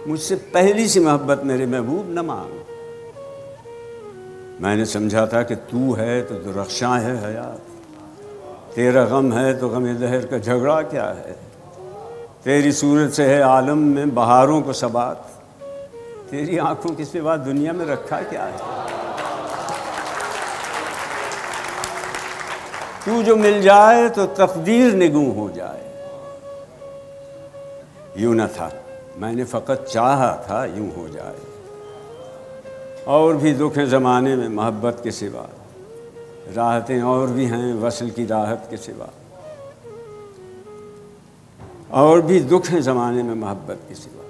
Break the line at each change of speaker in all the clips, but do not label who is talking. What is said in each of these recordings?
मुझसे पहली सी मोहब्बत मेरे महबूब न मांग। मैंने समझा था कि तू है तो दुरख्शां है हयात, तेरा गम है तो गम दहर का झगड़ा क्या है। तेरी सूरत से है आलम में बहारों को सबात, तेरी आंखों के सिवा दुनिया में रखा क्या है। तू जो मिल जाए तो तकदीर निगूं हो जाए। यूं न था, मैंने फ़कत चाहा था यूं हो जाए। और भी दुख हैं ज़माने में मोहब्बत के सिवा, राहतें और भी हैं वसल की राहत के सिवा। और भी दुख हैं ज़माने में मोहब्बत के सिवा।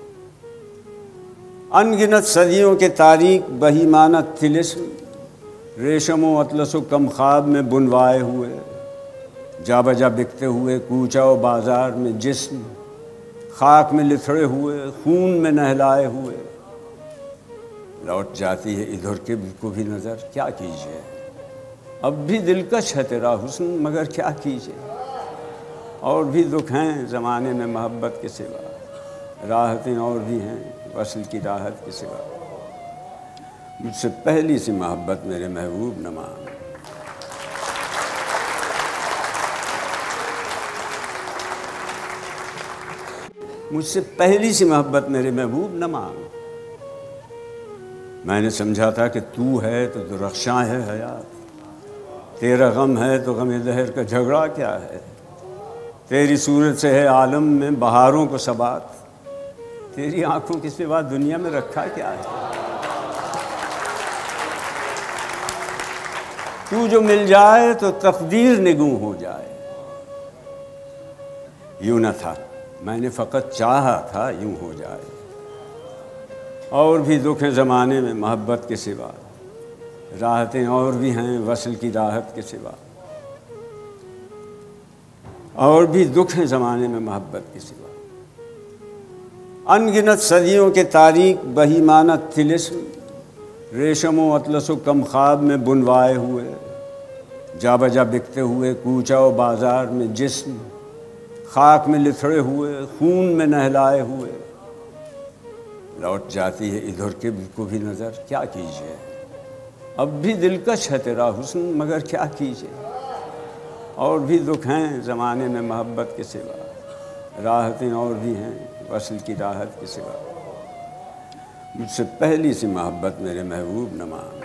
अनगिनत सदियों के तारीक बहीमाना तिलिस्म, रेशम व अतलस व कम ख्वाब में बुनवाए हुए, जा बजा बिकते हुए कूचा व बाज़ार में जिस्म, खाक में लिथड़े हुए खून में नहलाए हुए। लौट जाती है इधर के को भी नज़र, क्या कीजिए। अब भी दिलकश है तेरा हुस्न, मगर क्या कीजिए। और भी दुख हैं ज़माने में मोहब्बत के सिवा, राहतें और भी हैं वसल की राहत के सिवा। मुझसे पहली सी मोहब्बत मेरे महबूब न मांग। मुझसे पहली सी मोहब्बत मेरे महबूब न मांग। मैंने समझा था कि तू है तो दुरख्शां है हयात, तेरा गम है तो गम दहर का झगड़ा क्या है। तेरी सूरत से है आलम में बहारों को सबात, तेरी आंखों के सिवा दुनिया में रखा क्या है। तू जो मिल जाए तो तकदीर निगूं हो जाए। यूं न था, मैंने फ़कत चाहा था यूं हो जाए। और भी दुख हैं ज़माने में मोहब्बत के सिवा, राहतें और भी हैं वसल की राहत के सिवा। और भी दुख हैं ज़माने में मोहब्बत के सिवा। अनगिनत सदियों के तारीक बहीमाना तिलिस्म, रेशम व अतलस व कम ख्वाब में बुनवाए हुए, जा बजा बिकते हुए कूचा व बाज़ार में जिस्म, खाक में लिथड़े हुए खून में नहलाए हुए। लौट जाती है इधर के को भी नज़र, क्या कीजिए। अब भी दिलकश है तेरा हुस्न, मगर क्या कीजिए। और भी दुख हैं ज़माने में मोहब्बत के सिवा, राहतें और भी हैं वसल की राहत के सिवा। मुझसे पहली सी मोहब्बत मेरे महबूब न मांग।